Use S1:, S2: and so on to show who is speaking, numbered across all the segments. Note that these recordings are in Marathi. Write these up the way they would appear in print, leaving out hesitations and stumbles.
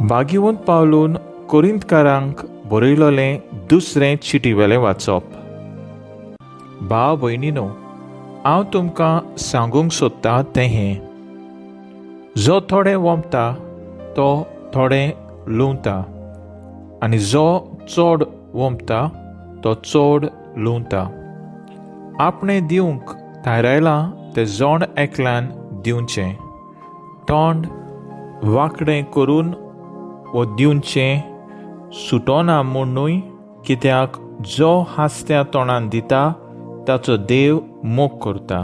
S1: भाग्यवंत पावलून कोरिंतकारांक बरयलोलें दुसरें चिटीवेलें वाचप. भाव भयणीनो, हांव तुमकां सांगूंक सोदतां तें हें: जो थोडें वोंपता तो थोडें लुंवता, आनी जो चड वोंपता तो चड लुंवता. आपणें दिवंक थारायलां तें जोण एकल्यान दिवचें. तोंड वांकडें करून वो दिवचें सुटोना म्हणूय, कित्याक जो हांसत्या तोंडान दिता ताचो देव मोग करता.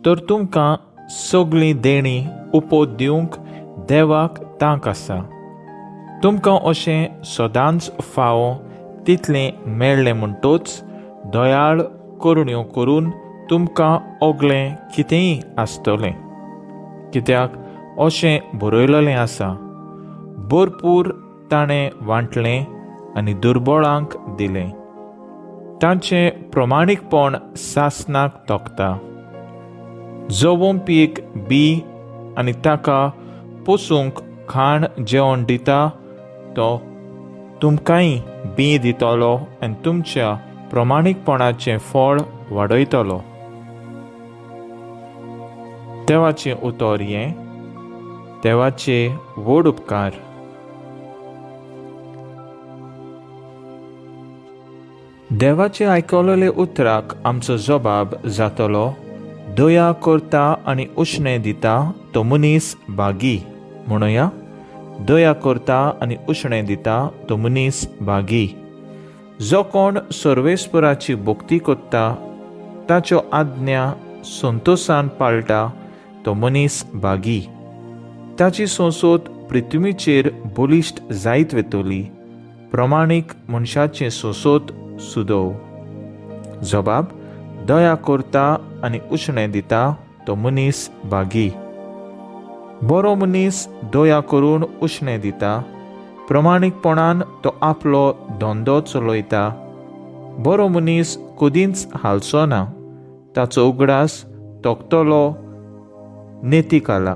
S1: तर तुमकां सगळीं देणी उपोत दिवंक देवाक तांक आसा. तुमकां अशें सदांच फावो तितलें मेळ्ळें म्हणटोच दयाळ करुण्यो करून तुमकां ओगलें कितेंय आसतलें. कित्याक अशें बरयलोलें आसा: भरपूर ताणें वांटलें आनी दुर्बळांक दिलें. तांचें प्रमाणीकपण सासणाक तोखता. जो वोंपीक बी आनी ताका पोसूंक खाण जेवण दिता तो तुमकांय बी दितलो आनी तुमच्या प्रमाणीकपणाचें फळ वाडयतलो. देवाचें उतर हें. देवाचे व्हड उपकार. देवाचे आयकलोले उतराक आमचो जबाब जातलो: दया करता आनी उश्णें दिता तो मनीस भागी. म्हणुया: दया करता आनी उश्णें दिता तो मनीस भागी. जो कोण सर्वेस्पराची भक्ती करता, ताच्यो आज्ञा संतोशान पाळटा तो मनीस भागी. ताची संसोद पृथ्वीचेर बलिश्ट जायत वेतली. प्रमाणीक मनशाचें संसोद सुदोव. जबाब: दया करता आनी उश्णें दिता तो मनीस भागी. बरो मनीस दया करून उश्णें दिता. प्रमाणीकपणान तो आपलो धंदो चलयता. बरो मनीस कदींच हालचो ना. ताचो उगडास तोखतलो नेतिकाला.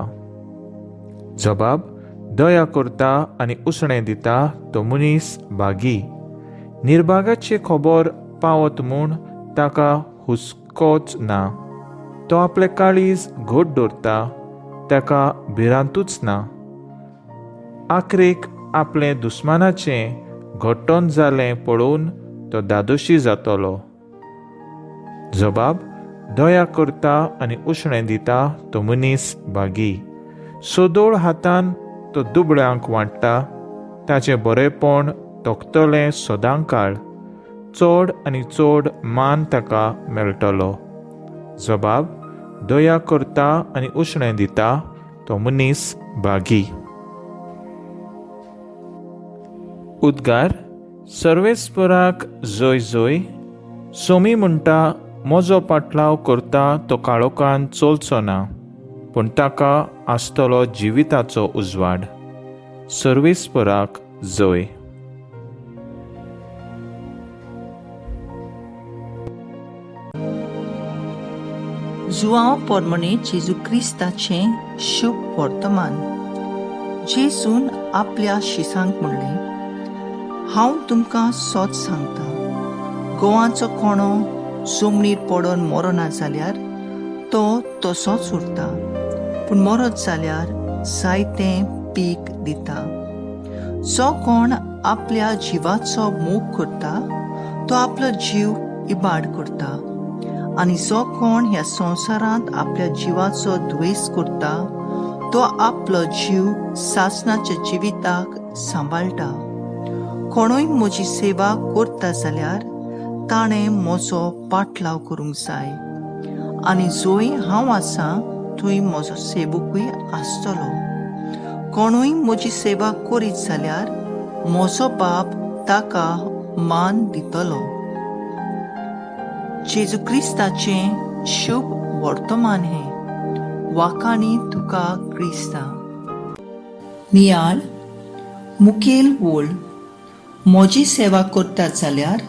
S1: जबाब: दया करता आनी उश्णें दिता तो मनीस भागी. निर्भागाची खबर पावत म्हूण ताका हुस्कोच ना. तो आपलें काळीज घट दवरता, ताका भिरांतूच ना. आखरेक आपलें दुस्मानाचें घट्टोन जालें पळोवन तो दादोशी जातलो. जबाब: दया करता आनी उश्णें दिता तो मनीस भागी. सोदोळ हातान तो दुबळ्यांक वांट्टा. ताचें बरेपण तोखतलें सदां काळ. चड आनी चड मान ताका मेळटलो. जबाब: दया करता आनी उश्णें दिता तो मनीस भागी. उद्गार. सर्वेस्पराक जय जय. सोमी म्हणटा, म्हजो पाटलाव करता तो काळोखान चलचो ना, पूण ताका आसतलो जिविताचो उजवाड. सर्वेस्पराक जय.
S2: जुआंव पोरमोने जेजू क्रिस्ताचें शुभ वर्तमान. जेजून आपल्या शिसांक म्हणलें: हांव तुमकां सोच सांगता, गोवाचो कोणो जमनीर पडोन मरोना जाल्यार तो तसोच उरता, पूण मरत जाल्यार जायतें पीक दिता. जो कोण आपल्या जिवाचो मोग करता तो आपलो जीव इबाड करता, आनी जो कोण ह्या संवसारांत आपल्या जिवाचो द्वेस करता तो आपलो जीव सासणाच्या जिविताक सांबाळटा. कोणूय म्हजी सेवा करता जाल्यार ताणें म्हजो पाटलाव करूंक जाय, आनी जंय हांव आसा थंय म्हजो सेवकूय आसतलो. कोणूय म्हजी सेवा करीत जाल्यार म्हजो बाप ताका मान दितलो. जेजू क्रिस्ताचें शुभ वर्तमान हें. वाकाणी तुका क्रिस्ता. नियाळ. मुखेल वोळ. म्हजी सेवा करता जाल्यार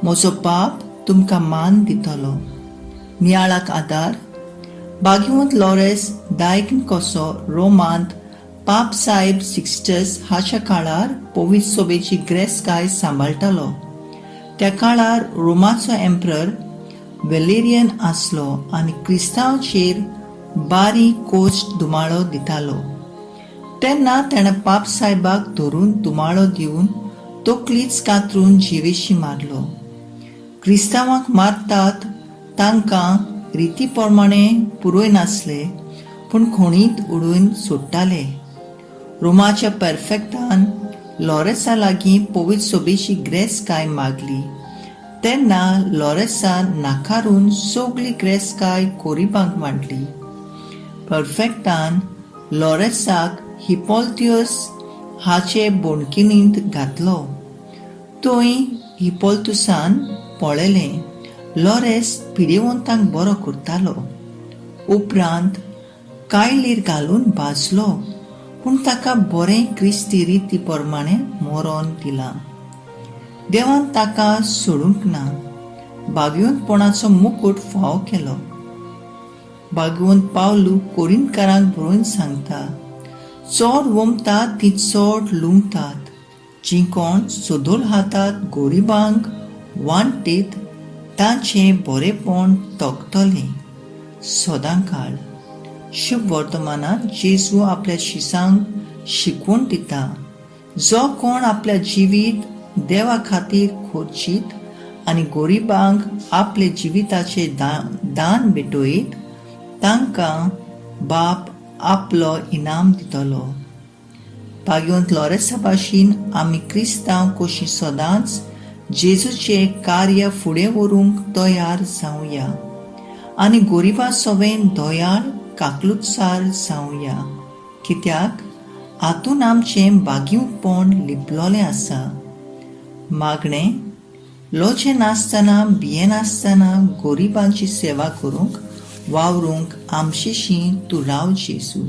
S2: म्हजो बाप तुमकां मान दितलो. नियाळाक आदार. भाग्यवंत लॉरेस दायकन कसो रोमांत पाप साहेब सिक्स्टस हाच्या काळार पवित्र सोबेची ग्रेस्काय सांबाळटालो. त्या काळार रोमाचो एम्परर वेलेरियन आसलो आनी क्रिस्तांवाचेर बारीक कोस्ट दुमाळो दितालो. तेन्ना ताणें पाप साहेबाक धरून दुमाळो दिवन तकलीच कातरून जिवेशी मारलो. क्रिस्तांवाक मारतात तांकां रिती प्रमाणे पुरोय नासले, पूण खणीत उडोवन सोडटाले. रोमाच्या परफेक्टान लॉरेसा लागीं पवित्र सोबेची ग्रेस्काय मागली. तेन्ना लॉरेसान नाकारून सगळी ग्रेस्काय कोरिबांक वांटली. परफेक्टान लॉरेसाक हिपोल्थियस हाचे बोडकिनींत घातलो. थंय हिपोल्थुसान पळयलें लॉरेस पिडेवंतांक बरो करतालो. उपरांत कायलीर घालून भाजलो, पूण ताका बरें क्रिस्ती रिती प्रमाणे मरण दिलां. देवान ताका सोडूंक ना. भाग्यवंतपणाचो मुकुट फावो केलो. भाग्यवंत पावलू कोरिंतकारांक बरोवन सांगता, चड वमतात ती चड लुंगतात. जी कोण सोदोल हातात गोरिबांक वांटीत तांचें बरेपण तोखतलें सदांकाळ. शुभ वर्तमानात जेजू आपल्या शिसांक शिकवण दिता. जो कोण आपल्या जिवीत देवा खातीर खोर्चीत आनी गोरिबांक आपले जिविताचे दान भेटोयत तांकां बाप आपलो इनाम दितलो. भाग्यवंत लॉरेसा भाशेन आमी क्रिस्तांव कशीं सदांच जेजूचे कार्य फुडें व्हरूंक तयार जावया आनी गोरिबां सोबेन दयाळ काकलुतसार जावया, कित्याक हातून आमचें भाग्यवंतपण लिपलोलें आसा. मागणें, लोचे नासतना बिये नासतना गोरिबांची सेवा करूंक वावरूंक आमचेशी तूं राव जेजू.